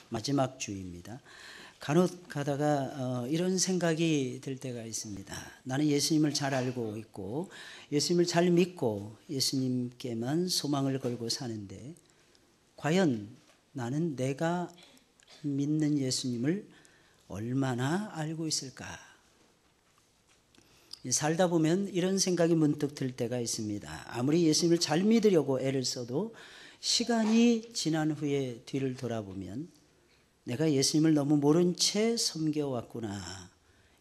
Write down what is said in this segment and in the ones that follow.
마지막 주입니다. 간혹 가다가 이런 생각이 들 때가 있습니다. 나는 예수님을 잘 알고 있고 예수님을 잘 믿고 예수님께만 소망을 걸고 사는데 과연 나는 내가 믿는 예수님을 얼마나 알고 있을까? 살다 보면 이런 생각이 문득 들 때가 있습니다. 아무리 예수님을 잘 믿으려고 애를 써도 시간이 지난 후에 뒤를 돌아보면 내가 예수님을 너무 모른 채 섬겨왔구나,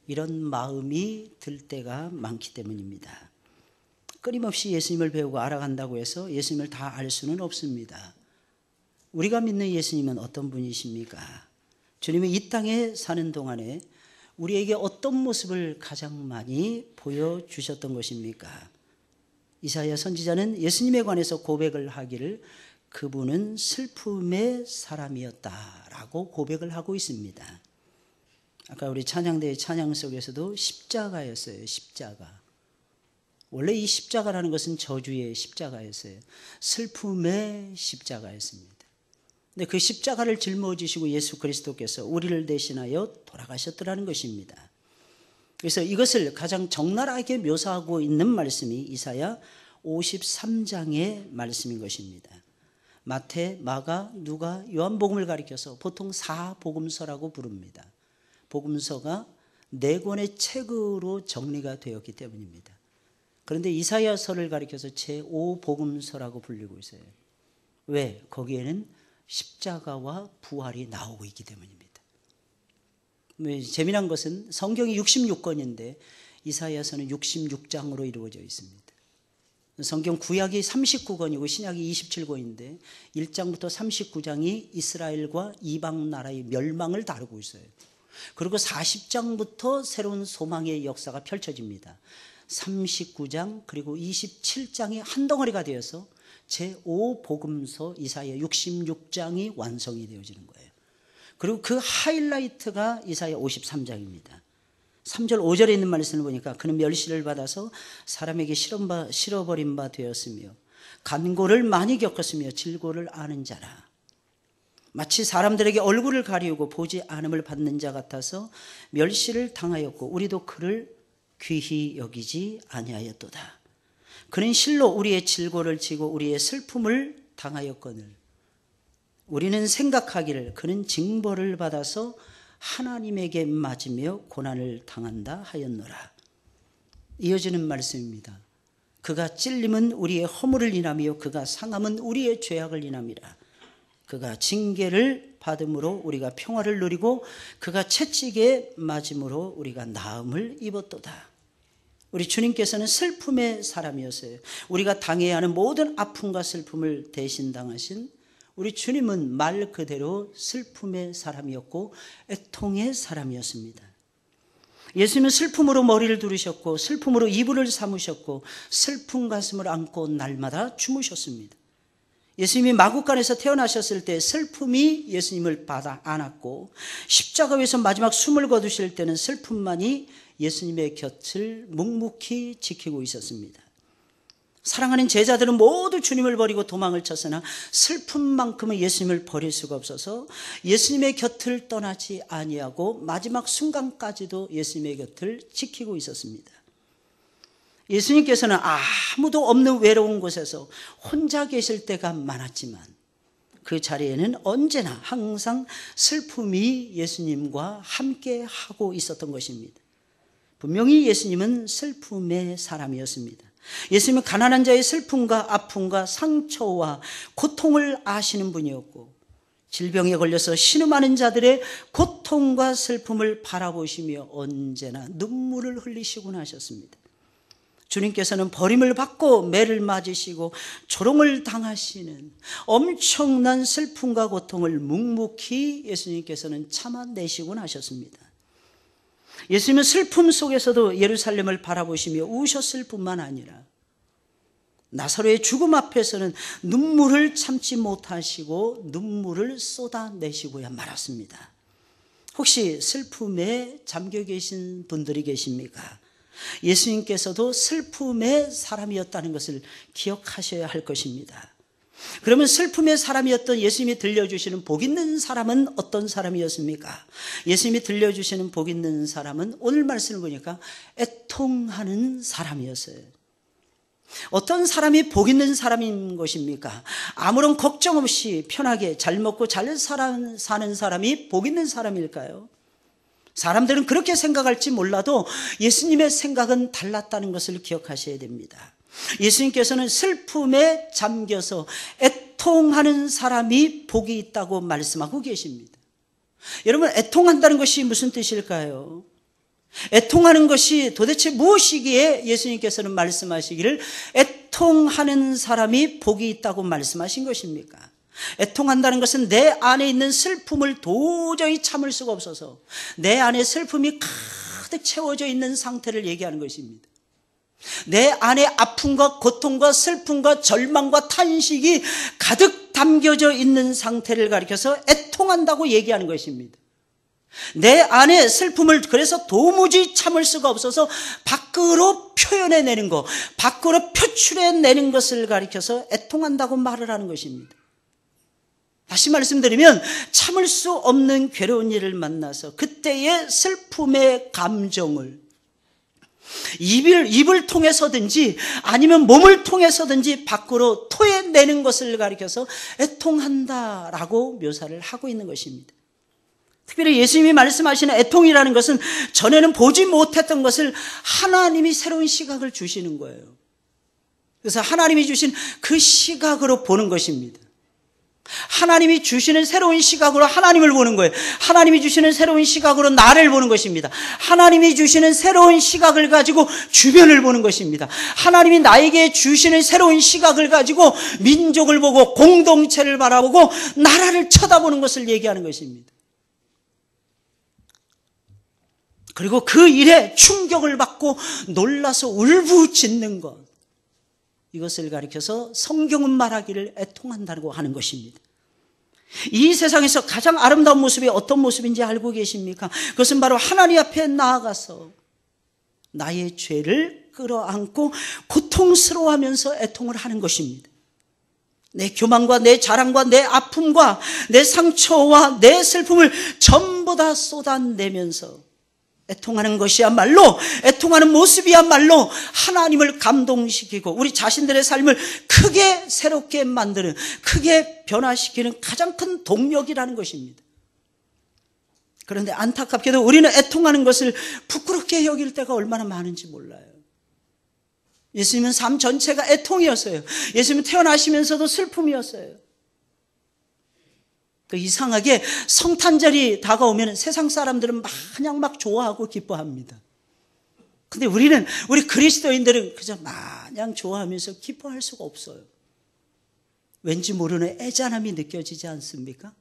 이런 마음이 들 때가 많기 때문입니다. 끊임없이 예수님을 배우고 알아간다고 해서 예수님을 다 알 수는 없습니다. 우리가 믿는 예수님은 어떤 분이십니까? 주님이 이 땅에 사는 동안에 우리에게 어떤 모습을 가장 많이 보여주셨던 것입니까? 이사야 선지자는 예수님에 관해서 고백을 하기를 그분은 슬픔의 사람이었다라고 고백을 하고 있습니다. 아까 우리 찬양대의 찬양 속에서도 십자가였어요. 십자가. 원래 이 십자가라는 것은 저주의 십자가였어요. 슬픔의 십자가였습니다. 근데 그 십자가를 짊어지시고 예수 그리스도께서 우리를 대신하여 돌아가셨더라는 것입니다. 그래서 이것을 가장 적나라하게 묘사하고 있는 말씀이 이사야 53장의 말씀인 것입니다. 마태, 마가, 누가, 요한복음을 가리켜서 보통 사복음서라고 부릅니다. 복음서가 4권의 책으로 정리가 되었기 때문입니다. 그런데 이사야서를 가리켜서 제5복음서라고 불리고 있어요. 왜? 거기에는 십자가와 부활이 나오고 있기 때문입니다. 재미난 것은 성경이 66권인데 이사야서는 66장으로 이루어져 있습니다. 성경 구약이 39권이고 신약이 27권인데 1장부터 39장이 이스라엘과 이방 나라의 멸망을 다루고 있어요. 그리고 40장부터 새로운 소망의 역사가 펼쳐집니다. 39장 그리고 27장이 한 덩어리가 되어서 제5복음서 이사야 66장이 완성이 되어지는 거예요. 그리고 그 하이라이트가 이사야 53장입니다. 3절 5절에 있는 말씀을 보니까 그는 멸시를 받아서 사람에게 실어버린 바 되었으며 간고를 많이 겪었으며 질고를 아는 자라. 마치 사람들에게 얼굴을 가리우고 보지 않음을 받는 자 같아서 멸시를 당하였고 우리도 그를 귀히 여기지 아니하였도다. 그는 실로 우리의 질고를 지고 우리의 슬픔을 당하였거늘 우리는 생각하기를 그는 징벌을 받아서 하나님에게 맞으며 고난을 당한다 하였노라. 이어지는 말씀입니다. 그가 찔림은 우리의 허물을 인하며 그가 상함은 우리의 죄악을 인함이라. 그가 징계를 받음으로 우리가 평화를 누리고 그가 채찍에 맞음으로 우리가 나음을 입었도다. 우리 주님께서는 슬픔의 사람이었어요. 우리가 당해야 하는 모든 아픔과 슬픔을 대신 당하신 우리 주님은 말 그대로 슬픔의 사람이었고 애통의 사람이었습니다. 예수님은 슬픔으로 머리를 두르셨고 슬픔으로 이불을 삼으셨고 슬픈 가슴을 안고 날마다 주무셨습니다. 예수님이 마구간에서 태어나셨을 때 슬픔이 예수님을 받아 안았고 십자가 위에서 마지막 숨을 거두실 때는 슬픔만이 예수님의 곁을 묵묵히 지키고 있었습니다. 사랑하는 제자들은 모두 주님을 버리고 도망을 쳤으나 슬픔만큼은 예수님을 버릴 수가 없어서 예수님의 곁을 떠나지 아니하고 마지막 순간까지도 예수님의 곁을 지키고 있었습니다. 예수님께서는 아무도 없는 외로운 곳에서 혼자 계실 때가 많았지만 그 자리에는 언제나 항상 슬픔이 예수님과 함께 하고 있었던 것입니다. 분명히 예수님은 슬픔의 사람이었습니다. 예수님은 가난한 자의 슬픔과 아픔과 상처와 고통을 아시는 분이었고 질병에 걸려서 신음하는 자들의 고통과 슬픔을 바라보시며 언제나 눈물을 흘리시곤 하셨습니다. 주님께서는 버림을 받고 매를 맞으시고 조롱을 당하시는 엄청난 슬픔과 고통을 묵묵히 예수님께서는 참아내시곤 하셨습니다. 예수님은 슬픔 속에서도 예루살렘을 바라보시며 우셨을 뿐만 아니라 나사로의 죽음 앞에서는 눈물을 참지 못하시고 눈물을 쏟아내시고야 말았습니다. 혹시 슬픔에 잠겨 계신 분들이 계십니까? 예수님께서도 슬픔의 사람이었다는 것을 기억하셔야 할 것입니다. 그러면 슬픔의 사람이었던 예수님이 들려주시는 복 있는 사람은 어떤 사람이었습니까? 예수님이 들려주시는 복 있는 사람은 오늘 말씀을 보니까 애통하는 사람이었어요. 어떤 사람이 복 있는 사람인 것입니까? 아무런 걱정 없이 편하게 잘 먹고 잘 사는 사람이 복 있는 사람일까요? 사람들은 그렇게 생각할지 몰라도 예수님의 생각은 달랐다는 것을 기억하셔야 됩니다. 예수님께서는 슬픔에 잠겨서 애통하는 사람이 복이 있다고 말씀하고 계십니다. 여러분, 애통한다는 것이 무슨 뜻일까요? 애통하는 것이 도대체 무엇이기에 예수님께서는 말씀하시기를 애통하는 사람이 복이 있다고 말씀하신 것입니까? 애통한다는 것은 내 안에 있는 슬픔을 도저히 참을 수가 없어서 내 안에 슬픔이 가득 채워져 있는 상태를 얘기하는 것입니다. 내 안에 아픔과 고통과 슬픔과 절망과 탄식이 가득 담겨져 있는 상태를 가리켜서 애통한다고 얘기하는 것입니다. 내 안에 슬픔을 그래서 도무지 참을 수가 없어서 밖으로 표현해내는 것, 밖으로 표출해내는 것을 가리켜서 애통한다고 말을 하는 것입니다. 다시 말씀드리면 참을 수 없는 괴로운 일을 만나서 그때의 슬픔의 감정을 입을 통해서든지 아니면 몸을 통해서든지 밖으로 토해내는 것을 가리켜서 애통한다라고 묘사를 하고 있는 것입니다. 특별히 예수님이 말씀하시는 애통이라는 것은 전에는 보지 못했던 것을 하나님이 새로운 시각을 주시는 거예요. 그래서 하나님이 주신 그 시각으로 보는 것입니다. 하나님이 주시는 새로운 시각으로 하나님을 보는 거예요. 하나님이 주시는 새로운 시각으로 나를 보는 것입니다. 하나님이 주시는 새로운 시각을 가지고 주변을 보는 것입니다. 하나님이 나에게 주시는 새로운 시각을 가지고 민족을 보고 공동체를 바라보고 나라를 쳐다보는 것을 얘기하는 것입니다. 그리고 그 일에 충격을 받고 놀라서 울부짖는 것, 이것을 가리켜서 성경은 말하기를 애통한다고 하는 것입니다. 이 세상에서 가장 아름다운 모습이 어떤 모습인지 알고 계십니까? 그것은 바로 하나님 앞에 나아가서 나의 죄를 끌어안고 고통스러워하면서 애통을 하는 것입니다. 내 교만과 내 자랑과 내 아픔과 내 상처와 내 슬픔을 전부 다 쏟아내면서 애통하는 것이야말로, 애통하는 모습이야말로 하나님을 감동시키고 우리 자신들의 삶을 크게 새롭게 만드는, 크게 변화시키는 가장 큰 동력이라는 것입니다. 그런데 안타깝게도 우리는 애통하는 것을 부끄럽게 여길 때가 얼마나 많은지 몰라요. 예수님은 삶 전체가 애통이었어요. 예수님은 태어나시면서도 슬픔이었어요. 그 이상하게 성탄절이 다가오면 세상 사람들은 마냥 막 좋아하고 기뻐합니다. 근데 우리 그리스도인들은 그저 마냥 좋아하면서 기뻐할 수가 없어요. 왠지 모르는 애잔함이 느껴지지 않습니까?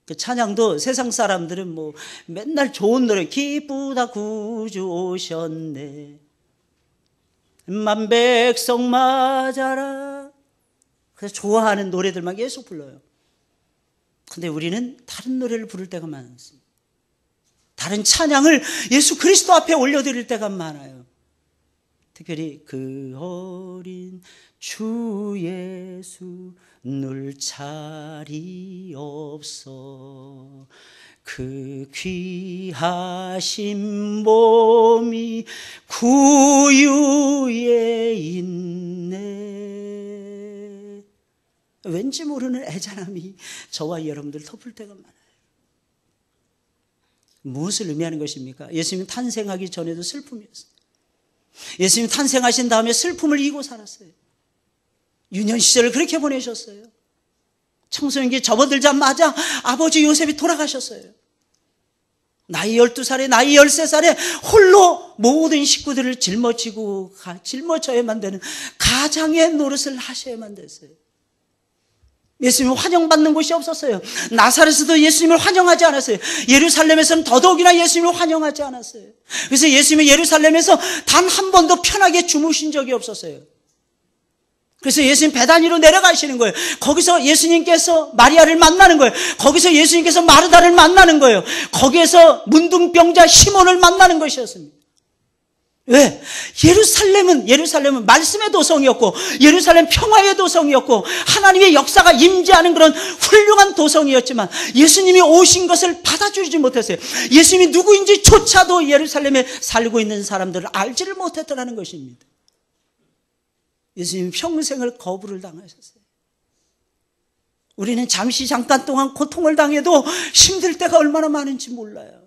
그 찬양도 세상 사람들은 뭐 맨날 좋은 노래, 기쁘다 구주 오셨네, 만백성 맞아라, 그래서 좋아하는 노래들만 계속 불러요. 근데 우리는 다른 노래를 부를 때가 많습니다. 다른 찬양을 예수 그리스도 앞에 올려드릴 때가 많아요. 특별히 그 어린 주 예수 늘 자리 없어, 그 귀하신 몸이 구유에 있네. 왠지 모르는 애잔함이 저와 여러분들 덮을 때가 많아요. 무엇을 의미하는 것입니까? 예수님 탄생하기 전에도 슬픔이었어요. 예수님 탄생하신 다음에 슬픔을 이고 살았어요. 유년 시절을 그렇게 보내셨어요. 청소년기에 접어들자마자 아버지 요셉이 돌아가셨어요. 나이 12살에 나이 13살에 홀로 모든 식구들을 짊어져야만 되는 가장의 노릇을 하셔야만 됐어요. 예수님을 환영받는 곳이 없었어요. 나사렛에도 예수님을 환영하지 않았어요. 예루살렘에서는 더더욱이나 예수님을 환영하지 않았어요. 그래서 예수님은 예루살렘에서 단 한 번도 편하게 주무신 적이 없었어요. 그래서 예수님 베다니로 내려가시는 거예요. 거기서 예수님께서 마리아를 만나는 거예요. 거기서 예수님께서 마르다를 만나는 거예요. 거기에서 문둥병자 시몬을 만나는 것이었습니다. 왜? 예루살렘은 말씀의 도성이었고, 예루살렘 평화의 도성이었고, 하나님의 역사가 임재하는 그런 훌륭한 도성이었지만, 예수님이 오신 것을 받아주지 못했어요. 예수님이 누구인지조차도 예루살렘에 살고 있는 사람들을 알지를 못했더라는 것입니다. 예수님이 평생을 거부를 당하셨어요. 우리는 잠깐 동안 고통을 당해도 힘들 때가 얼마나 많은지 몰라요.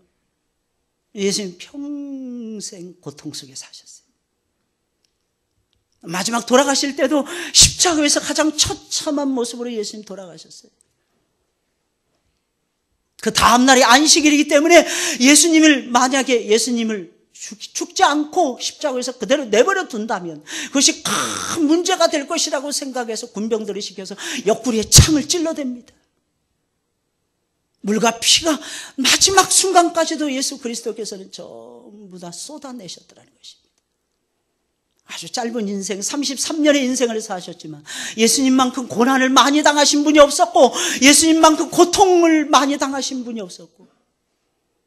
예수님 평생 고통 속에 사셨어요. 마지막 돌아가실 때도 십자가에서 가장 처참한 모습으로 예수님 돌아가셨어요. 그 다음날이 안식일이기 때문에 만약에 예수님을 죽지 않고 십자가에서 그대로 내버려 둔다면 그것이 큰 문제가 될 것이라고 생각해서 군병들을 시켜서 옆구리에 창을 찔러댑니다. 물과 피가 마지막 순간까지도 예수 그리스도께서는 전부 다 쏟아내셨더라는 것입니다. 아주 짧은 인생, 33년의 인생을 사셨지만 예수님만큼 고난을 많이 당하신 분이 없었고, 예수님만큼 고통을 많이 당하신 분이 없었고,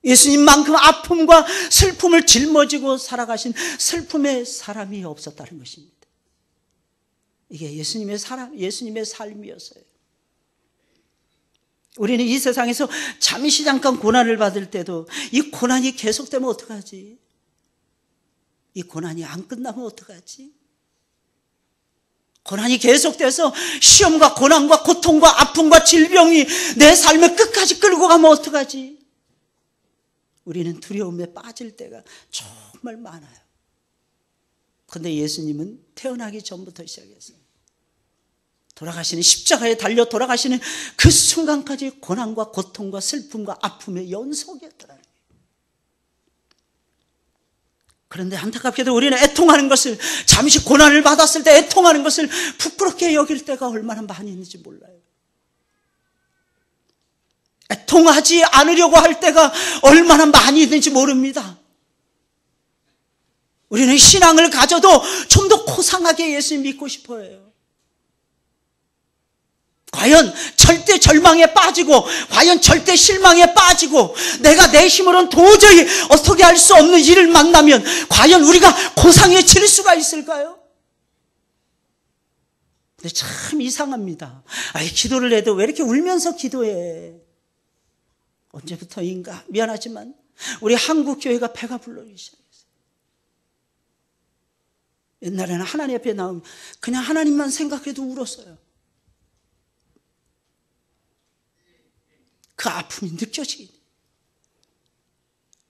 예수님만큼 아픔과 슬픔을 짊어지고 살아가신 슬픔의 사람이 없었다는 것입니다. 이게 예수님의 삶이었어요. 우리는 이 세상에서 잠깐 고난을 받을 때도 이 고난이 계속되면 어떡하지? 이 고난이 안 끝나면 어떡하지? 고난이 계속돼서 시험과 고난과 고통과 아픔과 질병이 내 삶을 끝까지 끌고 가면 어떡하지? 우리는 두려움에 빠질 때가 정말 많아요. 그런데 예수님은 태어나기 전부터 시작했어요. 돌아가시는 십자가에 달려 돌아가시는 그 순간까지 고난과 고통과 슬픔과 아픔의 연속이었더라는 거예요. 그런데 안타깝게도 우리는 애통하는 것을, 잠시 고난을 받았을 때 애통하는 것을 부끄럽게 여길 때가 얼마나 많이 있는지 몰라요. 애통하지 않으려고 할 때가 얼마나 많이 있는지 모릅니다. 우리는 신앙을 가져도 좀 더 고상하게 예수님 믿고 싶어요. 과연 절대 절망에 빠지고, 과연 절대 실망에 빠지고, 내가 내 힘으로는 도저히 어떻게 할 수 없는 일을 만나면 과연 우리가 고상해질 수가 있을까요? 근데 참 이상합니다. 기도를 해도 왜 이렇게 울면서 기도해? 언제부터인가 미안하지만 우리 한국 교회가 배가 불러오기 시작했어요. 옛날에는 하나님 앞에 나오면 그냥 하나님만 생각해도 울었어요. 그 아픔이 느껴지긴.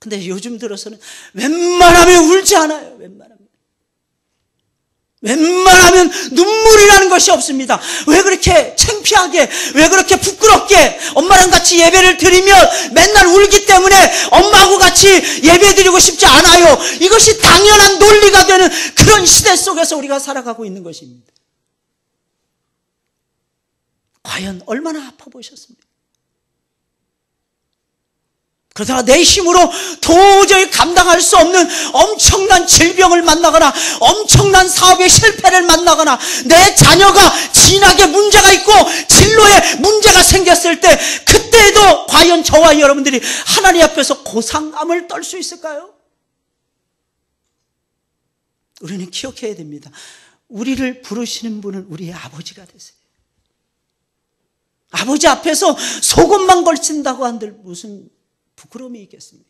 근데 요즘 들어서는 웬만하면 울지 않아요. 웬만하면 눈물이 나는 것이 없습니다. 왜 그렇게 창피하게, 왜 그렇게 부끄럽게 엄마랑 같이 예배를 드리면 맨날 울기 때문에 엄마하고 같이 예배 드리고 싶지 않아요. 이것이 당연한 논리가 되는 그런 시대 속에서 우리가 살아가고 있는 것입니다. 과연 얼마나 아파 보셨습니까? 그러다가 내 힘으로 도저히 감당할 수 없는 엄청난 질병을 만나거나 엄청난 사업의 실패를 만나거나 내 자녀가 진학에 문제가 있고 진로에 문제가 생겼을 때, 그때에도 과연 저와 여러분들이 하나님 앞에서 고상함을 떨 수 있을까요? 우리는 기억해야 됩니다. 우리를 부르시는 분은 우리의 아버지가 되세요. 아버지 앞에서 속옷만 걸친다고 한들 무슨 부끄러움이 있겠습니까?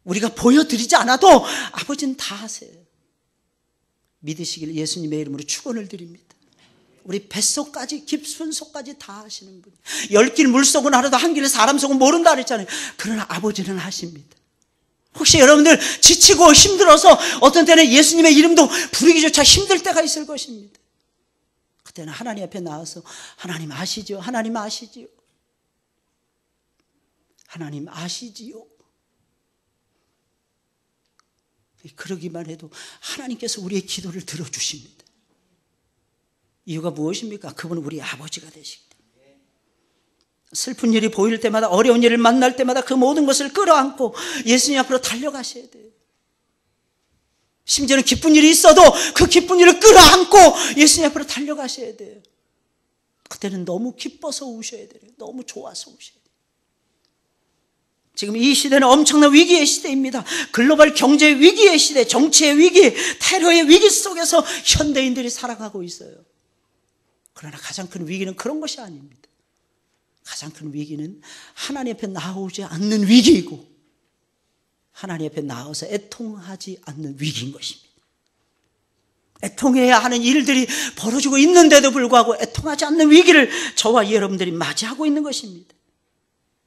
우리가 보여드리지 않아도 아버지는 다 하세요. 믿으시길 예수님의 이름으로 축원을 드립니다. 우리 뱃속까지, 깊은 속까지 다 하시는 분. 10길 물속은 알아도 한 길 사람 속은 모른다 그랬잖아요. 그러나 아버지는 하십니다. 혹시 여러분들 지치고 힘들어서 어떤 때는 예수님의 이름도 부르기조차 힘들 때가 있을 것입니다. 그때는 하나님 앞에 나와서 하나님 아시죠? 하나님 아시지요? 하나님 아시지요? 그러기만 해도 하나님께서 우리의 기도를 들어주십니다. 이유가 무엇입니까? 그분은 우리 아버지가 되시기 때문에. 슬픈 일이 보일 때마다, 어려운 일을 만날 때마다 그 모든 것을 끌어안고 예수님 앞으로 달려가셔야 돼요. 심지어는 기쁜 일이 있어도 그 기쁜 일을 끌어안고 예수님 앞으로 달려가셔야 돼요. 그때는 너무 기뻐서 우셔야 돼요. 너무 좋아서 우셔야 돼요. 지금 이 시대는 엄청난 위기의 시대입니다. 글로벌 경제 위기의 시대, 정치의 위기, 테러의 위기 속에서 현대인들이 살아가고 있어요. 그러나 가장 큰 위기는 그런 것이 아닙니다. 가장 큰 위기는 하나님 앞에 나오지 않는 위기이고 하나님 앞에 나와서 애통하지 않는 위기인 것입니다. 애통해야 하는 일들이 벌어지고 있는데도 불구하고 애통하지 않는 위기를 저와 여러분들이 맞이하고 있는 것입니다.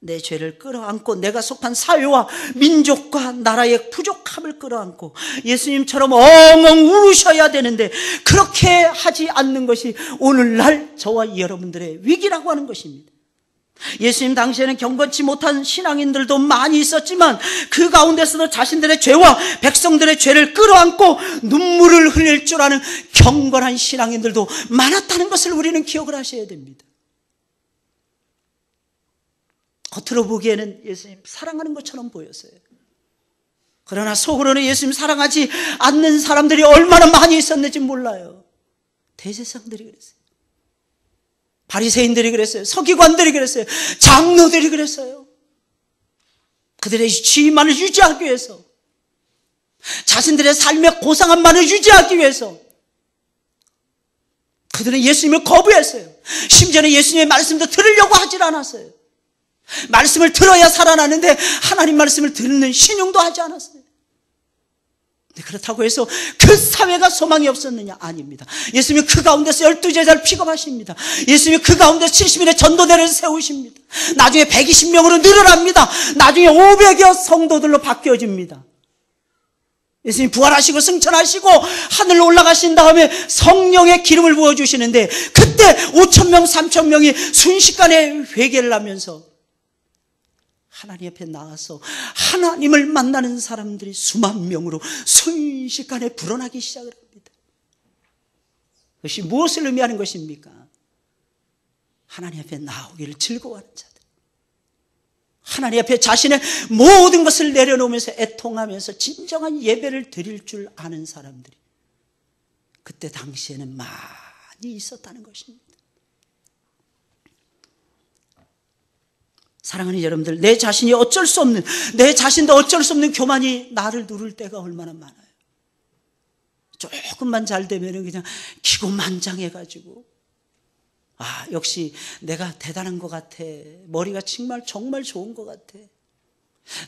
내 죄를 끌어안고 내가 속한 사회와 민족과 나라의 부족함을 끌어안고 예수님처럼 엉엉 우셔야 되는데 그렇게 하지 않는 것이 오늘날 저와 여러분들의 위기라고 하는 것입니다. 예수님 당시에는 경건치 못한 신앙인들도 많이 있었지만 그 가운데서도 자신들의 죄와 백성들의 죄를 끌어안고 눈물을 흘릴 줄 아는 경건한 신앙인들도 많았다는 것을 우리는 기억을 하셔야 됩니다. 겉으로 보기에는 예수님 사랑하는 것처럼 보였어요. 그러나 속으로는 예수님 사랑하지 않는 사람들이 얼마나 많이 있었는지 몰라요. 대제사장들이 그랬어요. 바리새인들이 그랬어요. 서기관들이 그랬어요. 장로들이 그랬어요. 그들의 지위만을 유지하기 위해서, 자신들의 삶의 고상함만을 유지하기 위해서 그들은 예수님을 거부했어요. 심지어는 예수님의 말씀도 들으려고 하질 않았어요. 말씀을 들어야 살아나는데 하나님 말씀을 듣는 신용도 하지 않았어요. 그렇다고 해서 그 사회가 소망이 없었느냐? 아닙니다. 예수님이 그 가운데서 12제자를 픽업하십니다. 예수님이 그 가운데서 70인의 전도대를 세우십니다. 나중에 120명으로 늘어납니다. 나중에 500여 성도들로 바뀌어집니다. 예수님 부활하시고 승천하시고 하늘로 올라가신 다음에 성령의 기름을 부어주시는데 그때 5,000명 3,000명이 순식간에 회개를 하면서 하나님 앞에 나와서 하나님을 만나는 사람들이 수만 명으로 순식간에 불어나기 시작을 합니다. 그것이 무엇을 의미하는 것입니까? 하나님 앞에 나오기를 즐거워하는 자들, 하나님 앞에 자신의 모든 것을 내려놓으면서 애통하면서 진정한 예배를 드릴 줄 아는 사람들이 그때 당시에는 많이 있었다는 것입니다. 사랑하는 여러분들, 내 자신이 어쩔 수 없는, 내 자신도 어쩔 수 없는 교만이 나를 누를 때가 얼마나 많아요. 조금만 잘 되면 그냥 기고만장해가지고 역시 내가 대단한 것 같아. 머리가 정말 좋은 것 같아.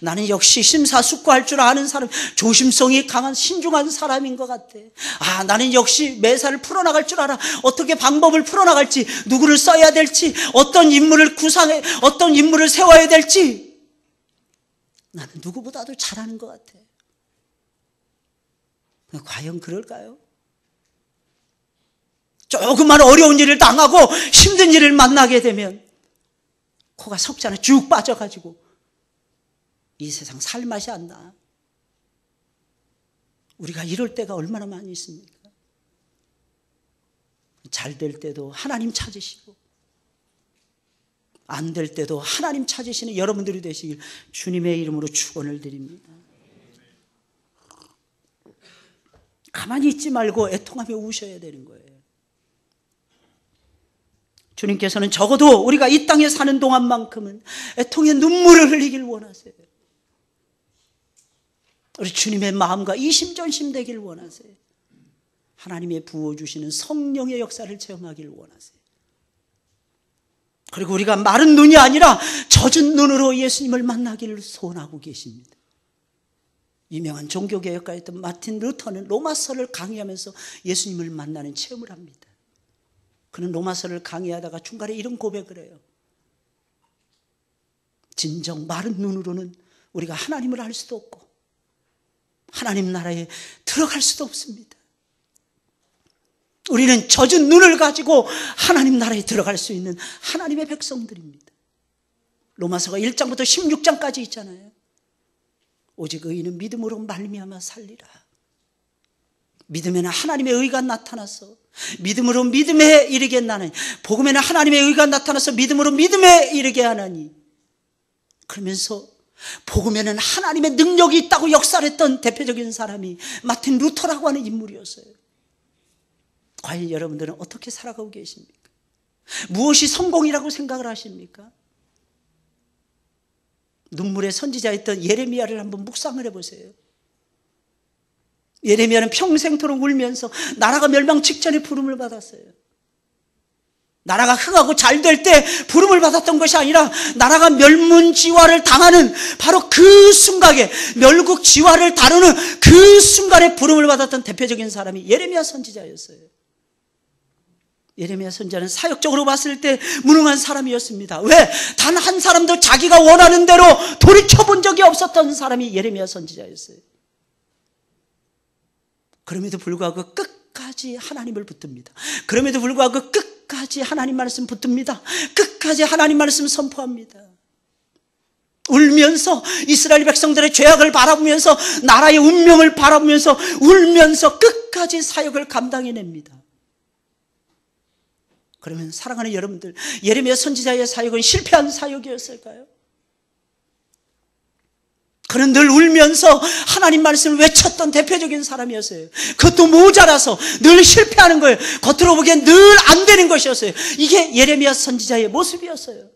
나는 역시 심사숙고할 줄 아는 사람, 조심성이 강한 신중한 사람인 것 같아. 나는 역시 매사를 풀어나갈 줄 알아. 어떻게 방법을 풀어나갈지, 누구를 써야 될지, 어떤 인물을 어떤 인물을 세워야 될지 나는 누구보다도 잘하는 것 같아. 과연 그럴까요? 조금만 어려운 일을 당하고 힘든 일을 만나게 되면 코가 석잔에 쭉 빠져가지고 이 세상 살 맛이 안 나. 우리가 이럴 때가 얼마나 많이 있습니까? 잘 될 때도 하나님 찾으시고 안 될 때도 하나님 찾으시는 여러분들이 되시길 주님의 이름으로 축원을 드립니다. 가만히 있지 말고 애통하며 우셔야 되는 거예요. 주님께서는 적어도 우리가 이 땅에 사는 동안만큼은 애통의 눈물을 흘리길 원하세요. 우리 주님의 마음과 이심전심 되길 원하세요. 하나님의 부어주시는 성령의 역사를 체험하길 원하세요. 그리고 우리가 마른 눈이 아니라 젖은 눈으로 예수님을 만나기를 소원하고 계십니다. 유명한 종교개혁가였던 마틴 루터는 로마서를 강의하면서 예수님을 만나는 체험을 합니다. 그는 로마서를 강의하다가 중간에 이런 고백을 해요. 진정 마른 눈으로는 우리가 하나님을 알 수도 없고 하나님 나라에 들어갈 수도 없습니다. 우리는 젖은 눈을 가지고 하나님 나라에 들어갈 수 있는 하나님의 백성들입니다. 로마서가 1장부터 16장까지 있잖아요. 오직 의인은 믿음으로 말미암아 살리라. 믿음에는 하나님의 의가 나타나서 믿음으로 믿음에 이르게 나니, 복음에는 하나님의 의가 나타나서 믿음으로 믿음에 이르게 하나니, 그러면서 복음에는 하나님의 능력이 있다고 역사했던 대표적인 사람이 마틴 루터라고 하는 인물이었어요. 과연 여러분들은 어떻게 살아가고 계십니까? 무엇이 성공이라고 생각을 하십니까? 눈물의 선지자였던 예레미야를 한번 묵상을 해보세요. 예레미야는 평생토록 울면서 나라가 멸망 직전에 부름을 받았어요. 나라가 흥하고 잘 될 때 부름을 받았던 것이 아니라 나라가 멸문지화를 당하는 바로 그 순간에, 멸국지화를 다루는 그 순간에 부름을 받았던 대표적인 사람이 예레미야 선지자였어요. 예레미야 선지자는 사역적으로 봤을 때 무능한 사람이었습니다. 왜? 단 한 사람도 자기가 원하는 대로 돌이켜본 적이 없었던 사람이 예레미야 선지자였어요. 그럼에도 불구하고 끝까지 하나님을 붙듭니다. 그럼에도 불구하고 끝까지 하나님 말씀 붙듭니다. 끝까지 하나님 말씀 선포합니다. 울면서 이스라엘 백성들의 죄악을 바라보면서 나라의 운명을 바라보면서 울면서 끝까지 사역을 감당해냅니다. 그러면 사랑하는 여러분들, 예레미야 선지자의 사역은 실패한 사역이었을까요? 그는 늘 울면서 하나님 말씀을 외쳤던 대표적인 사람이었어요. 그것도 모자라서 늘 실패하는 거예요. 겉으로 보기엔 늘 안 되는 것이었어요. 이게 예레미야 선지자의 모습이었어요.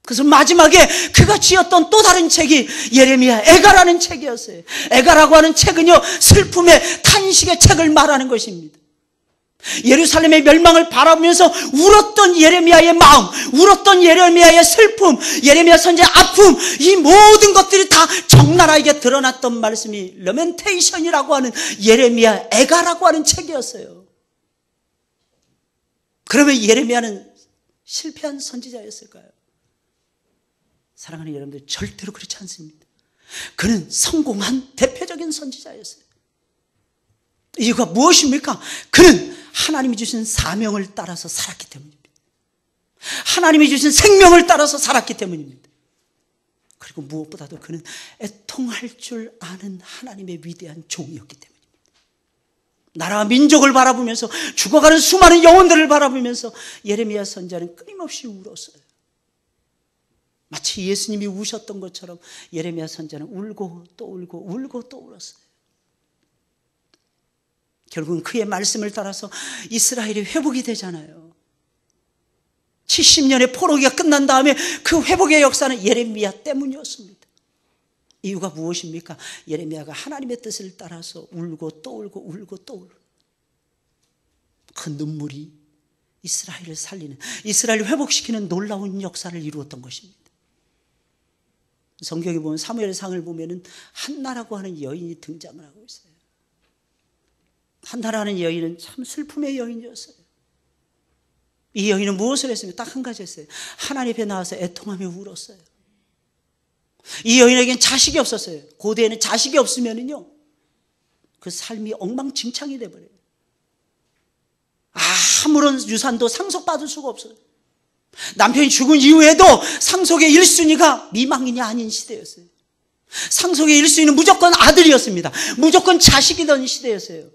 그래서 마지막에 그가 지었던 또 다른 책이 예레미야 애가라는 책이었어요. 애가라고 하는 책은요, 슬픔의 탄식의 책을 말하는 것입니다. 예루살렘의 멸망을 바라보면서 울었던 예레미야의 마음, 울었던 예레미야의 슬픔, 예레미야 선지자의 아픔, 이 모든 것들이 다 적나라하게 드러났던 말씀이 러멘테이션이라고 하는 예레미야 애가라고 하는 책이었어요. 그러면 예레미야는 실패한 선지자였을까요? 사랑하는 여러분들, 절대로 그렇지 않습니다. 그는 성공한 대표적인 선지자였어요. 이유가 무엇입니까? 그는 하나님이 주신 사명을 따라서 살았기 때문입니다. 하나님이 주신 생명을 따라서 살았기 때문입니다. 그리고 무엇보다도 그는 애통할 줄 아는 하나님의 위대한 종이었기 때문입니다. 나라와 민족을 바라보면서 죽어가는 수많은 영혼들을 바라보면서 예레미야 선지자는 끊임없이 울었어요. 마치 예수님이 우셨던 것처럼 예레미야 선지자는 울고 또 울고 울고 또 울었어요. 결국은 그의 말씀을 따라서 이스라엘이 회복이 되잖아요. 70년의 포로기가 끝난 다음에 그 회복의 역사는 예레미야 때문이었습니다. 이유가 무엇입니까? 예레미야가 하나님의 뜻을 따라서 울고 또 울고 울고 또 울고, 그 눈물이 이스라엘을 살리는, 이스라엘을 회복시키는 놀라운 역사를 이루었던 것입니다. 성경에 보면 사무엘의 상을 보면은 한나라고 하는 여인이 등장을 하고 있어요. 한나라는 여인은 참 슬픔의 여인이었어요. 이 여인은 무엇을 했습니까? 딱 한 가지 했어요. 하나님 앞에 나와서 애통하며 울었어요. 이 여인에게는 자식이 없었어요. 고대에는 자식이 없으면은요, 그 삶이 엉망진창이 돼버려요. 아무런 유산도 상속받을 수가 없어요. 남편이 죽은 이후에도 상속의 1순위가 미망인이 아닌 시대였어요. 상속의 1순위는 무조건 아들이었습니다. 무조건 자식이던 시대였어요.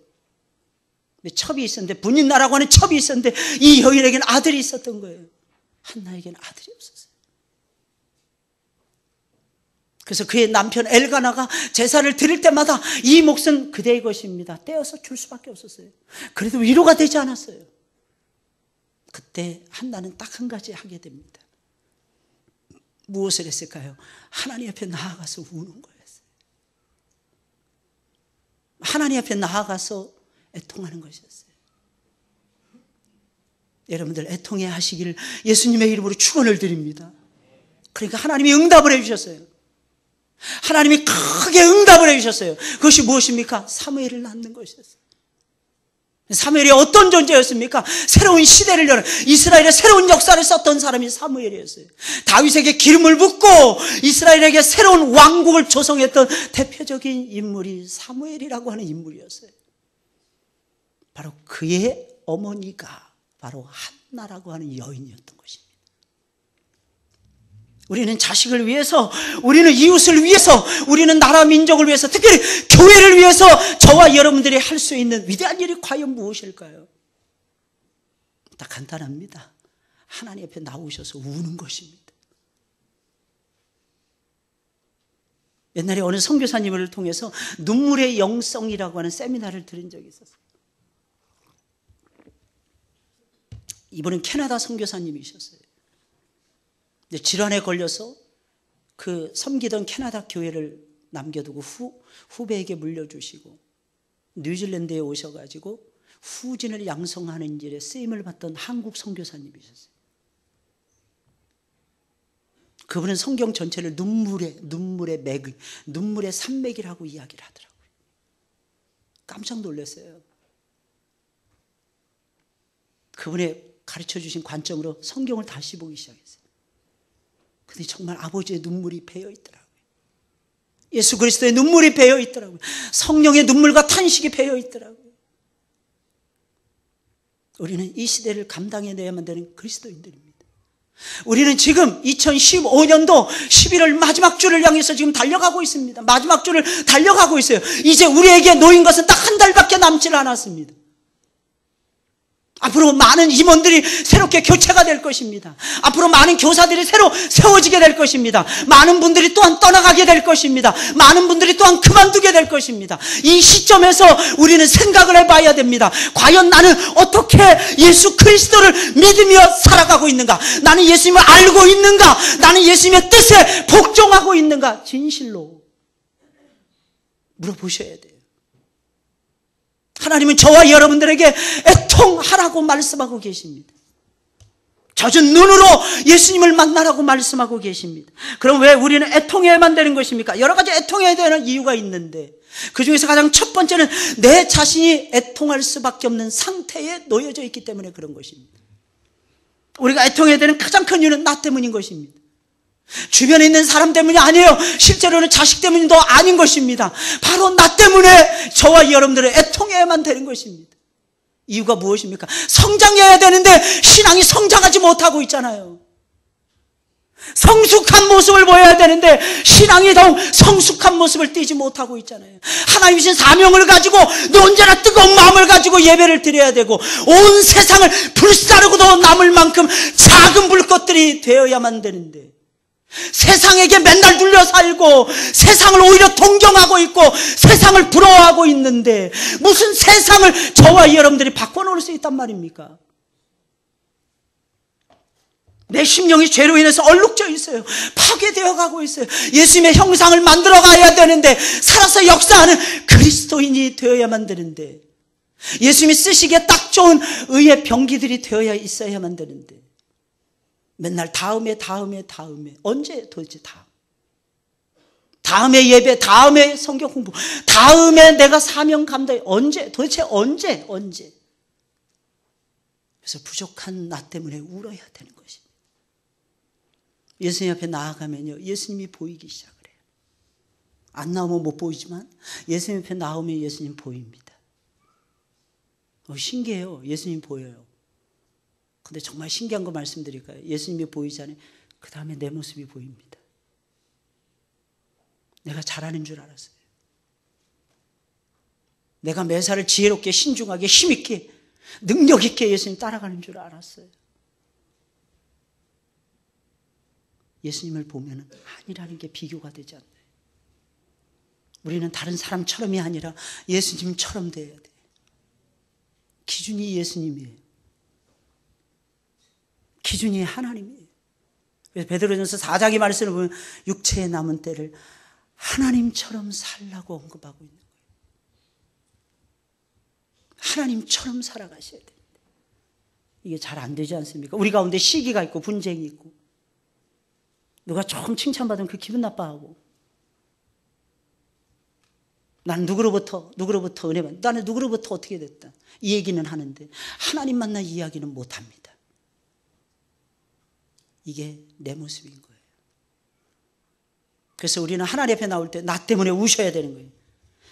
첩이 있었는데, 분인나라고 하는 첩이 있었는데 이 여인에게는 아들이 있었던 거예요. 한나에게는 아들이 없었어요. 그래서 그의 남편 엘가나가 제사를 드릴 때마다 이 몫은 그대의 것입니다, 떼어서 줄 수밖에 없었어요. 그래도 위로가 되지 않았어요. 그때 한나는 딱 한 가지 하게 됩니다. 무엇을 했을까요? 하나님 앞에 나아가서 우는 거였어요. 하나님 앞에 나아가서 애통하는 것이었어요. 여러분들 애통해 하시기를 예수님의 이름으로 축원을 드립니다. 그러니까 하나님이 응답을 해주셨어요. 하나님이 크게 응답을 해주셨어요. 그것이 무엇입니까? 사무엘을 낳는 것이었어요. 사무엘이 어떤 존재였습니까? 새로운 시대를 여는, 이스라엘의 새로운 역사를 썼던 사람이 사무엘이었어요. 다윗에게 기름을 붓고 이스라엘에게 새로운 왕국을 조성했던 대표적인 인물이 사무엘이라고 하는 인물이었어요. 바로 그의 어머니가 바로 한나라고 하는 여인이었던 것입니다. 우리는 자식을 위해서, 우리는 이웃을 위해서, 우리는 나라 민족을 위해서, 특히 교회를 위해서 저와 여러분들이 할 수 있는 위대한 일이 과연 무엇일까요? 딱 간단합니다. 하나님 앞에 나오셔서 우는 것입니다. 옛날에 어느 선교사님을 통해서 눈물의 영성이라고 하는 세미나를 들은 적이 있었어요. 이분은 캐나다 선교사님이셨어요. 질환에 걸려서 그 섬기던 캐나다 교회를 남겨두고 후배에게 물려주시고 뉴질랜드에 오셔가지고 후진을 양성하는 일에 쓰임을 받던 한국 선교사님이셨어요. 그분은 성경 전체를 눈물의 산맥이라고 이야기를 하더라고요. 깜짝 놀랐어요. 그분의 가르쳐 주신 관점으로 성경을 다시 보기 시작했어요. 근데 정말 아버지의 눈물이 배어 있더라고요. 예수 그리스도의 눈물이 배어 있더라고요. 성령의 눈물과 탄식이 배어 있더라고요. 우리는 이 시대를 감당해내야만 되는 그리스도인들입니다. 우리는 지금 2015년도 11월 마지막 주를 향해서 지금 달려가고 있습니다. 마지막 주를 달려가고 있어요. 이제 우리에게 놓인 것은 딱 한 달밖에 남지 않았습니다. 앞으로 많은 임원들이 새롭게 교체가 될 것입니다. 앞으로 많은 교사들이 새로 세워지게 될 것입니다. 많은 분들이 또한 떠나가게 될 것입니다. 많은 분들이 또한 그만두게 될 것입니다. 이 시점에서 우리는 생각을 해봐야 됩니다. 과연 나는 어떻게 예수 그리스도를 믿으며 살아가고 있는가? 나는 예수님을 알고 있는가? 나는 예수님의 뜻에 복종하고 있는가? 진실로 물어보셔야 돼요. 하나님은 저와 여러분들에게 애통하라고 말씀하고 계십니다. 젖은 눈으로 예수님을 만나라고 말씀하고 계십니다. 그럼 왜 우리는 애통해야만 되는 것입니까? 여러 가지 애통해야 되는 이유가 있는데 그 중에서 가장 첫 번째는 내 자신이 애통할 수밖에 없는 상태에 놓여져 있기 때문에 그런 것입니다. 우리가 애통해야 되는 가장 큰 이유는 나 때문인 것입니다. 주변에 있는 사람 때문이 아니에요. 실제로는 자식 때문도 아닌 것입니다. 바로 나 때문에 저와 여러분들은 애통해야만 되는 것입니다. 이유가 무엇입니까? 성장해야 되는데 신앙이 성장하지 못하고 있잖아요. 성숙한 모습을 보여야 되는데 신앙이 더욱 성숙한 모습을 띠지 못하고 있잖아요. 하나님 주신 사명을 가지고 언제나 뜨거운 마음을 가지고 예배를 드려야 되고 온 세상을 불사르고도 남을 만큼 작은 불꽃들이 되어야만 되는데 세상에게 맨날 눌려 살고 세상을 오히려 동경하고 있고 세상을 부러워하고 있는데 무슨 세상을 저와 여러분들이 바꿔놓을 수 있단 말입니까? 내 심령이 죄로 인해서 얼룩져 있어요. 파괴되어 가고 있어요. 예수님의 형상을 만들어 가야 되는데 살아서 역사하는 그리스도인이 되어야만 되는데 예수님이 쓰시기에 딱 좋은 의의 병기들이 되어야 있어야만 되는데 맨날 다음에 언제 도대체 다음에 예배, 다음에 성경 공부, 다음에 내가 사명 감당 도대체 언제 그래서 부족한 나 때문에 울어야 되는 것입니다. 예수님 앞에 나아가면요 예수님이 보이기 시작을 해요. 안 나오면 못 보이지만 예수님 앞에 나오면 예수님 보입니다. 신기해요. 예수님 보여요. 근데 정말 신기한 거 말씀드릴까요? 예수님이 보이잖아요. 그 다음에 내 모습이 보입니다. 내가 잘하는 줄 알았어요. 내가 매사를 지혜롭게 신중하게 힘있게 능력 있게 예수님 따라가는 줄 알았어요. 예수님을 보면 아니라는 게 비교가 되지 않나요? 우리는 다른 사람처럼이 아니라 예수님처럼 돼야 돼요. 기준이 예수님이에요. 기준이 하나님이에요. 그래서 베드로전서 4장의 말씀을 보면 육체의 남은 때를 하나님처럼 살라고 언급하고 있는 거예요. 하나님처럼 살아가셔야 됩니다. 이게 잘 안 되지 않습니까? 우리 가운데 시기가 있고 분쟁이 있고 누가 조금 칭찬받으면 그 기분 나빠하고 나는 누구로부터 은혜 받 나는 누구로부터 어떻게 됐다 이 얘기는 하는데 하나님 만나 이야기는 못합니다. 이게 내 모습인 거예요. 그래서 우리는 하나님 앞에 나올 때 나 때문에 우셔야 되는 거예요.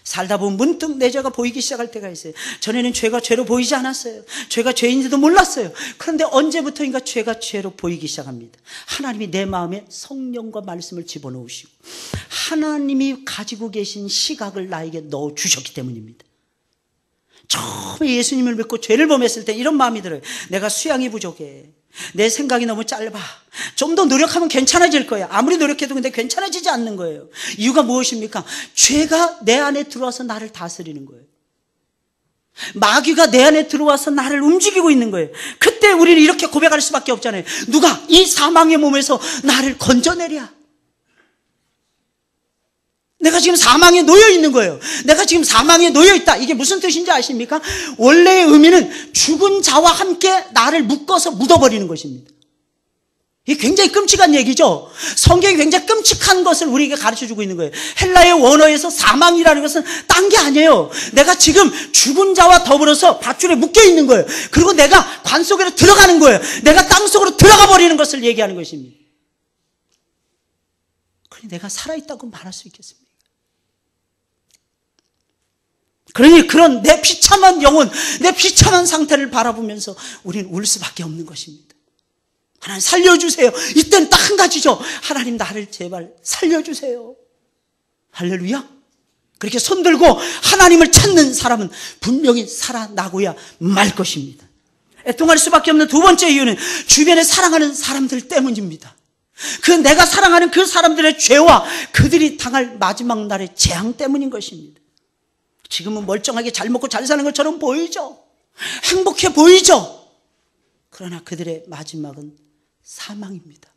살다 보면 문득 내 죄가 보이기 시작할 때가 있어요. 전에는 죄가 죄로 보이지 않았어요. 죄가 죄인지도 몰랐어요. 그런데 언제부터인가 죄가 죄로 보이기 시작합니다. 하나님이 내 마음에 성령과 말씀을 집어넣으시고 하나님이 가지고 계신 시각을 나에게 넣어주셨기 때문입니다. 처음에 예수님을 믿고 죄를 범했을 때 이런 마음이 들어요. 내가 수양이 부족해. 내 생각이 너무 짧아. 좀 더 노력하면 괜찮아질 거야. 아무리 노력해도 근데 괜찮아지지 않는 거예요. 이유가 무엇입니까? 죄가 내 안에 들어와서 나를 다스리는 거예요. 마귀가 내 안에 들어와서 나를 움직이고 있는 거예요. 그때 우리는 이렇게 고백할 수밖에 없잖아요. 누가 이 사망의 몸에서 나를 건져내랴. 내가 지금 사망에 놓여 있는 거예요. 내가 지금 사망에 놓여 있다. 이게 무슨 뜻인지 아십니까? 원래의 의미는 죽은 자와 함께 나를 묶어서 묻어버리는 것입니다. 이게 굉장히 끔찍한 얘기죠. 성경이 굉장히 끔찍한 것을 우리에게 가르쳐주고 있는 거예요. 헬라의 원어에서 사망이라는 것은 딴 게 아니에요. 내가 지금 죽은 자와 더불어서 밧줄에 묶여 있는 거예요. 그리고 내가 관 속으로 들어가는 거예요. 내가 땅 속으로 들어가 버리는 것을 얘기하는 것입니다. 그러니 내가 살아있다고 말할 수 있겠습니까? 그러니 그런 내 비참한 영혼, 내 비참한 상태를 바라보면서 우리는 울 수밖에 없는 것입니다. 하나님 살려주세요. 이때는 딱 한 가지죠. 하나님 나를 제발 살려주세요. 할렐루야. 그렇게 손들고 하나님을 찾는 사람은 분명히 살아나고야 말 것입니다. 애통할 수밖에 없는 두 번째 이유는 주변에 사랑하는 사람들 때문입니다. 내가 사랑하는 그 사람들의 죄와 그들이 당할 마지막 날의 재앙 때문인 것입니다. 지금은 멀쩡하게 잘 먹고 잘 사는 것처럼 보이죠. 행복해 보이죠. 그러나 그들의 마지막은 사망입니다.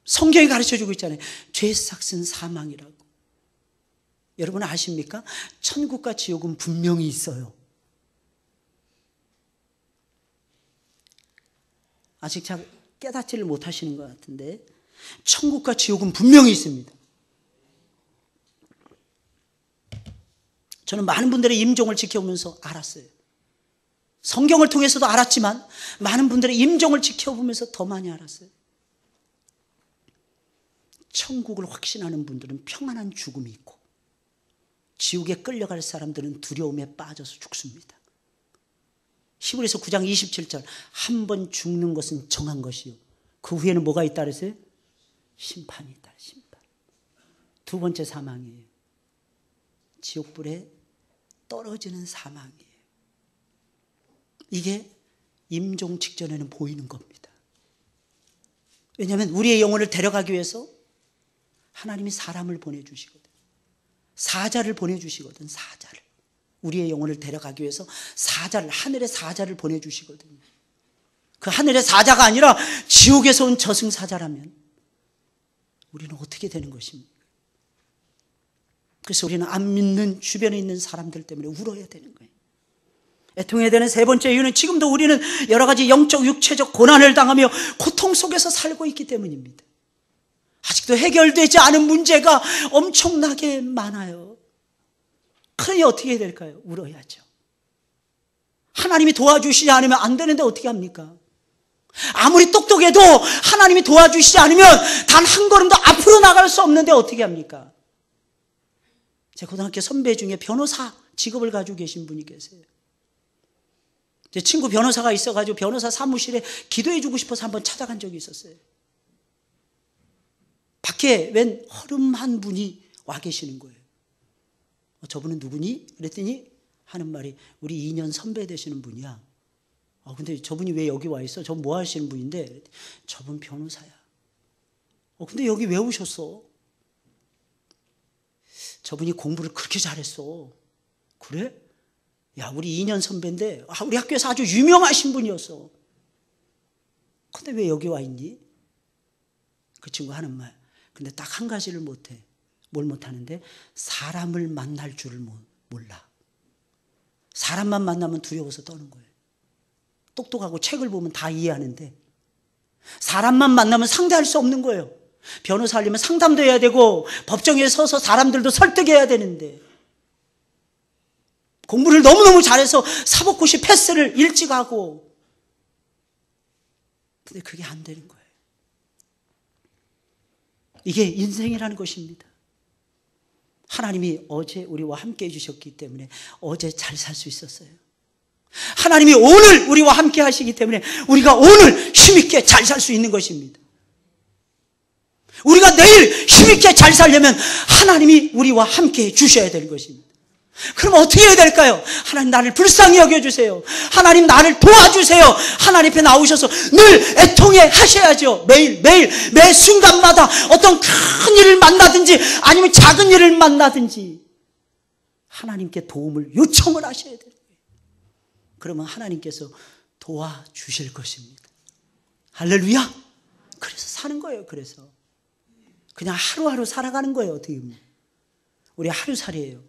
성경이 가르쳐주고 있잖아요. 죄의 삭은 사망이라고. 여러분 아십니까? 천국과 지옥은 분명히 있어요. 아직 잘 깨닫지를 못하시는 것 같은데 천국과 지옥은 분명히 있습니다. 저는 많은 분들의 임종을 지켜보면서 알았어요. 성경을 통해서도 알았지만 많은 분들의 임종을 지켜보면서 더 많이 알았어요. 천국을 확신하는 분들은 평안한 죽음이 있고 지옥에 끌려갈 사람들은 두려움에 빠져서 죽습니다. 히브리서 9장 27절 한 번 죽는 것은 정한 것이요 그 후에는 뭐가 있다 그랬어요? 심판이 있다. 심판. 두 번째 사망이에요. 지옥불에 떨어지는 사망이에요. 이게 임종 직전에는 보이는 겁니다. 왜냐하면 우리의 영혼을 데려가기 위해서 하나님이 사람을 보내주시거든. 사자를 보내주시거든. 사자를. 우리의 영혼을 데려가기 위해서 사자를, 하늘의 사자를 보내주시거든요. 그 하늘의 사자가 아니라 지옥에서 온 저승사자라면 우리는 어떻게 되는 것입니까? 그래서 우리는 안 믿는 주변에 있는 사람들 때문에 울어야 되는 거예요. 애통해야 되는 세 번째 이유는 지금도 우리는 여러 가지 영적, 육체적 고난을 당하며 고통 속에서 살고 있기 때문입니다. 아직도 해결되지 않은 문제가 엄청나게 많아요. 그러니 어떻게 해야 될까요? 울어야죠. 하나님이 도와주시지 않으면 안 되는데 어떻게 합니까? 아무리 똑똑해도 하나님이 도와주시지 않으면 단 한 걸음도 앞으로 나갈 수 없는데 어떻게 합니까? 제 고등학교 선배 중에 변호사 직업을 가지고 계신 분이 계세요. 제 친구 변호사가 있어가지고 변호사 사무실에 기도해주고 싶어서 한번 찾아간 적이 있었어요. 밖에 웬 허름한 분이 와 계시는 거예요. 저분은 누구니? 그랬더니 하는 말이 우리 2년 선배 되시는 분이야. 근데 저분이 왜 여기 와 있어? 저분 뭐 하시는 분인데? 저분 변호사야. 근데 여기 왜 오셨어? 저분이 공부를 그렇게 잘했어. 그래? 야, 우리 2년 선배인데 우리 학교에서 아주 유명하신 분이었어. 근데 왜 여기 와 있니? 그 친구 하는 말. 근데 딱 한 가지를 못해. 뭘 못하는데? 사람을 만날 줄을 몰라. 사람만 만나면 두려워서 떠는 거예요. 똑똑하고 책을 보면 다 이해하는데 사람만 만나면 상대할 수 없는 거예요. 변호사 하려면 상담도 해야 되고 법정에 서서 사람들도 설득해야 되는데 공부를 너무너무 잘해서 사법고시 패스를 일찍 하고 근데 그게 안 되는 거예요. 이게 인생이라는 것입니다. 하나님이 어제 우리와 함께 해주셨기 때문에 어제 잘 살 수 있었어요. 하나님이 오늘 우리와 함께 하시기 때문에 우리가 오늘 힘있게 잘 살 수 있는 것입니다. 우리가 내일 힘있게 잘 살려면 하나님이 우리와 함께 해 주셔야 되는 것입니다. 그럼 어떻게 해야 될까요? 하나님 나를 불쌍히 여겨주세요. 하나님 나를 도와주세요. 하나님 앞에 나오셔서 늘 애통해 하셔야죠. 매일 매 순간마다 어떤 큰 일을 만나든지 아니면 작은 일을 만나든지 하나님께 도움을 요청을 하셔야 돼요. 그러면 하나님께서 도와주실 것입니다. 할렐루야. 그래서 사는 거예요. 그래서 그냥 하루하루 살아가는 거예요. 어떻게 보면 우리 하루살이에요.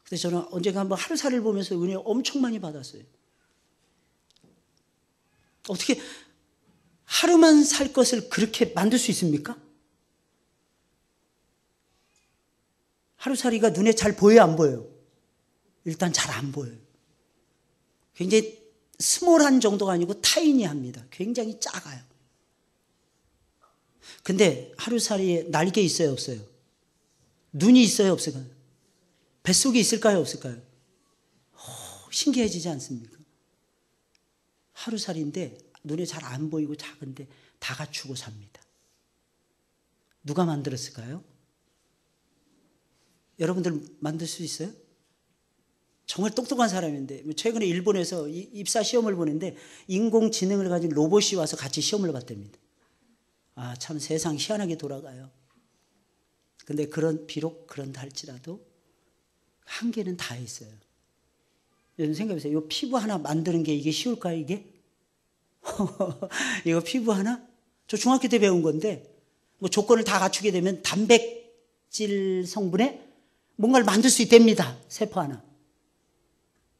근데 저는 언젠가 한번 하루살이를 보면서 은혜 엄청 많이 받았어요. 어떻게 하루만 살 것을 그렇게 만들 수 있습니까? 하루살이가 눈에 잘 보여요, 안 보여요? 일단 잘 안 보여요. 굉장히 스몰한 정도가 아니고 타이니합니다. 굉장히 작아요. 근데 하루살이에 날개 있어요, 없어요? 눈이 있어요, 없어요? 뱃속에 있을까요, 없을까요? 신기해지지 않습니까? 하루살이인데 눈에 잘 안 보이고 작은데 다 갖추고 삽니다. 누가 만들었을까요? 여러분들 만들 수 있어요? 정말 똑똑한 사람인데 최근에 일본에서 입사 시험을 보는데 인공지능을 가진 로봇이 와서 같이 시험을 봤답니다. 아, 참 세상 희한하게 돌아가요. 근데 비록 그런다 할지라도 한계는 다 있어요. 여러분 생각해보세요. 이 피부 하나 만드는 게 이게 쉬울까요, 이게? 이거 피부 하나? 저 중학교 때 배운 건데 뭐 조건을 다 갖추게 되면 단백질 성분에 뭔가를 만들 수 있답니다. 세포 하나.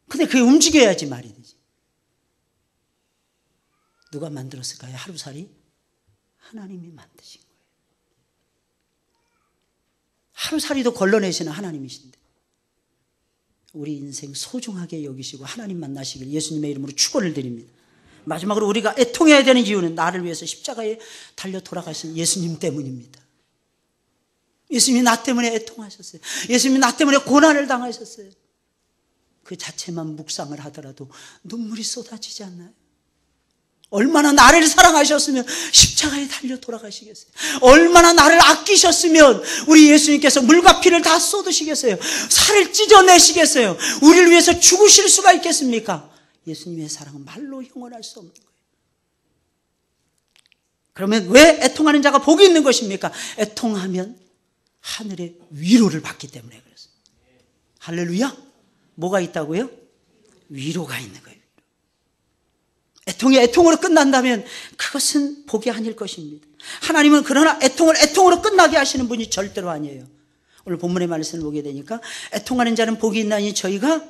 근데 그게 움직여야지 말이 되지. 누가 만들었을까요? 하루살이? 하나님이 만드신 거예요. 하루살이도 걸러내시는 하나님이신데 우리 인생 소중하게 여기시고 하나님 만나시길 예수님의 이름으로 축원을 드립니다. 마지막으로 우리가 애통해야 되는 이유는 나를 위해서 십자가에 달려 돌아가신 예수님 때문입니다. 예수님이 나 때문에 애통하셨어요. 예수님이 나 때문에 고난을 당하셨어요. 그 자체만 묵상을 하더라도 눈물이 쏟아지지 않나요? 얼마나 나를 사랑하셨으면 십자가에 달려 돌아가시겠어요? 얼마나 나를 아끼셨으면 우리 예수님께서 물과 피를 다 쏟으시겠어요? 살을 찢어내시겠어요? 우리를 위해서 죽으실 수가 있겠습니까? 예수님의 사랑은 말로 형언할 수 없는 거예요. 그러면 왜 애통하는 자가 복이 있는 것입니까? 애통하면 하늘의 위로를 받기 때문에 그렇습니다. 할렐루야. 뭐가 있다고요? 위로가 있는 거예요. 애통이 애통으로 끝난다면 그것은 복이 아닐 것입니다. 하나님은 그러나 애통을 애통으로 끝나게 하시는 분이 절대로 아니에요. 오늘 본문의 말씀을 보게 되니까 애통하는 자는 복이 있나니 저희가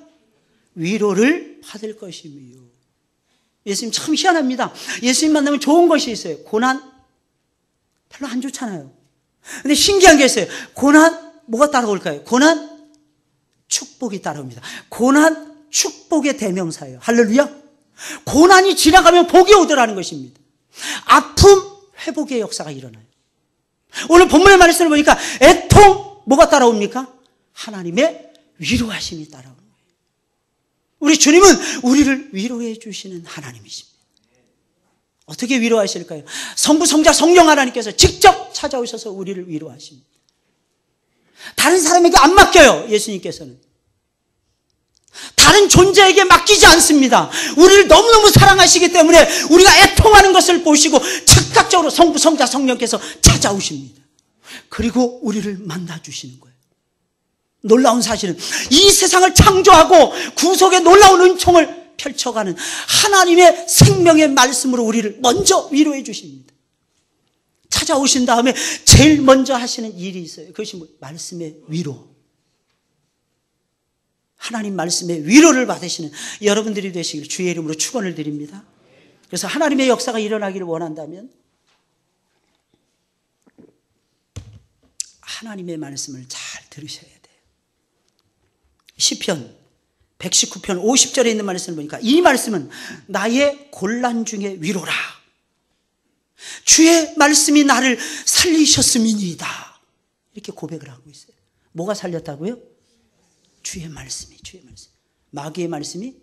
위로를 받을 것이며. 예수님 참 희한합니다. 예수님 만나면 좋은 것이 있어요. 고난 별로 안 좋잖아요. 근데 신기한 게 있어요. 고난 뭐가 따라올까요? 고난 축복이 따라옵니다. 고난 축복의 대명사예요. 할렐루야. 고난이 지나가면 복이 오더라는 것입니다. 아픔 회복의 역사가 일어나요. 오늘 본문의 말씀을 보니까 애통 뭐가 따라옵니까? 하나님의 위로하심이 따라오는 거예요. 우리 주님은 우리를 위로해 주시는 하나님이십니다. 어떻게 위로하실까요? 성부, 성자, 성령 하나님께서 직접 찾아오셔서 우리를 위로하십니다. 다른 사람에게 안 맡겨요. 예수님께서는 다른 존재에게 맡기지 않습니다. 우리를 너무너무 사랑하시기 때문에 우리가 애통하는 것을 보시고 즉각적으로 성부, 성자, 성령께서 찾아오십니다. 그리고 우리를 만나주시는 거예요. 놀라운 사실은 이 세상을 창조하고 구속의 놀라운 은총을 펼쳐가는 하나님의 생명의 말씀으로 우리를 먼저 위로해 주십니다. 찾아오신 다음에 제일 먼저 하시는 일이 있어요. 그것이 말씀의 위로. 하나님 말씀의 위로를 받으시는 여러분들이 되시길 주의 이름으로 축원을 드립니다. 그래서 하나님의 역사가 일어나기를 원한다면 하나님의 말씀을 잘 들으셔야 돼요. 시편 119편 50절에 있는 말씀을 보니까 이 말씀은 나의 곤란 중에 위로라. 주의 말씀이 나를 살리셨음이니이다. 이렇게 고백을 하고 있어요. 뭐가 살렸다고요? 주의 말씀이, 주의 말씀. 마귀의 말씀이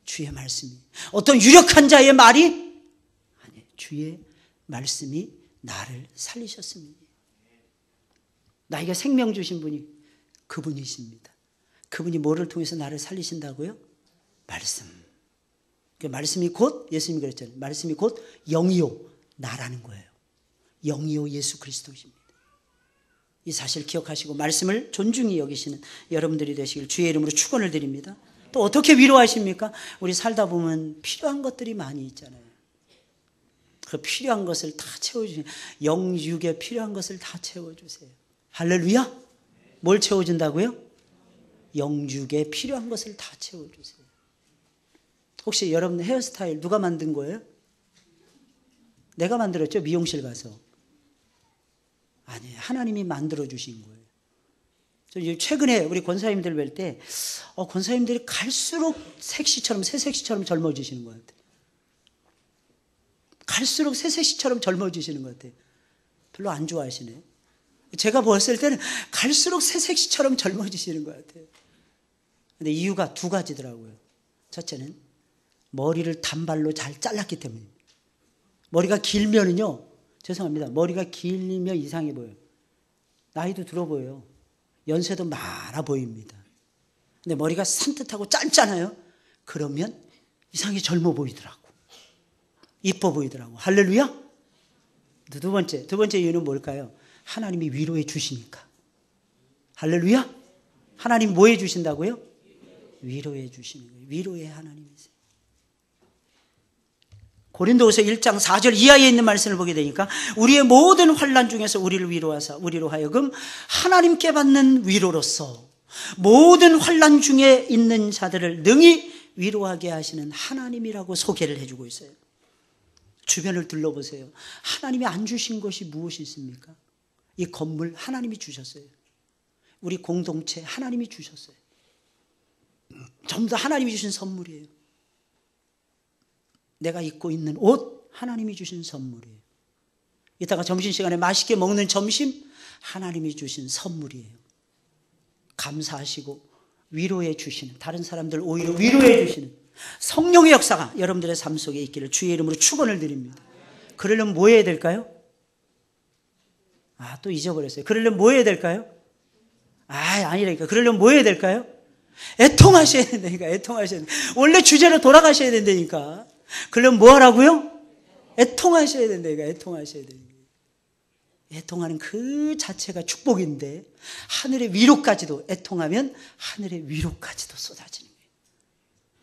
주의 말씀이. 어떤 유력한 자의 말이 아니에요. 주의 말씀이 나를 살리셨습니다. 나에게 생명 주신 분이 그분이십니다. 그분이 뭐를 통해서 나를 살리신다고요? 말씀. 그 말씀이 곧 예수님이 그랬잖아요. 말씀이 곧 영이요 나라는 거예요. 영이요 예수 그리스도이십니다. 이 사실 기억하시고 말씀을 존중히 여기시는 여러분들이 되시길 주의 이름으로 축원을 드립니다. 또 어떻게 위로하십니까? 우리 살다 보면 필요한 것들이 많이 있잖아요. 그 필요한 것을 다 채워주세요. 영육에 필요한 것을 다 채워주세요. 할렐루야. 뭘 채워준다고요? 영육에 필요한 것을 다 채워주세요. 혹시 여러분 헤어스타일 누가 만든 거예요? 내가 만들었죠? 미용실 가서. 아니에요. 하나님이 만들어주신 거예요. 저 최근에 우리 권사님들 뵐 때 권사님들이 갈수록 색시처럼 새색시처럼 젊어지시는 것 같아요. 갈수록 새색시처럼 젊어지시는 것 같아요. 별로 안 좋아하시네. 제가 봤을 때는 갈수록 새색시처럼 젊어지시는 것 같아요. 근데 이유가 두 가지더라고요. 첫째는 머리를 단발로 잘 잘랐기 때문입니다. 머리가 길면은요, 죄송합니다. 머리가 길면 이상해 보여요. 나이도 들어 보여요. 연세도 많아 보입니다. 근데 머리가 산뜻하고 짧잖아요. 그러면 이상하게 젊어 보이더라고. 이뻐 보이더라고. 할렐루야. 두 번째 이유는 뭘까요? 하나님이 위로해 주시니까. 할렐루야. 하나님이 뭐 해 주신다고요? 위로해 주시는 거예요. 위로의 하나님이세요. 고린도후서 1장 4절 이하에 있는 말씀을 보게 되니까 우리의 모든 환난 중에서 우리를 위로하사 우리로 하여금 하나님께 받는 위로로서 모든 환난 중에 있는 자들을 능히 위로하게 하시는 하나님이라고 소개를 해주고 있어요. 주변을 둘러보세요. 하나님이 안 주신 것이 무엇이 있습니까? 이 건물 하나님이 주셨어요. 우리 공동체 하나님이 주셨어요. 전부 다 하나님이 주신 선물이에요. 내가 입고 있는 옷 하나님이 주신 선물이에요. 이따가 점심시간에 맛있게 먹는 점심 하나님이 주신 선물이에요. 감사하시고 위로해 주시는, 다른 사람들 오히려 위로해 주시는 성령의 역사가 여러분들의 삶 속에 있기를 주의 이름으로 축원을 드립니다. 그러려면 뭐 해야 될까요? 또 잊어버렸어요. 그러려면 뭐 해야 될까요? 아니라니까. 그러려면 뭐 해야 될까요? 애통하셔야 된다니까. 애통하셔야 된다. 원래 주제로 돌아가셔야 된다니까. 그러면 뭐 하라고요? 애통하셔야 된다니까. 애통하셔야 된다니까. 애통하는 그 자체가 축복인데 하늘의 위로까지도, 애통하면 하늘의 위로까지도 쏟아지는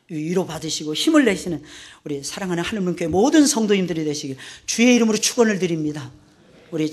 거예요. 위로 받으시고 힘을 내시는 우리 사랑하는 하늘문교회 모든 성도님들이 되시길 주의 이름으로 축원을 드립니다. 우리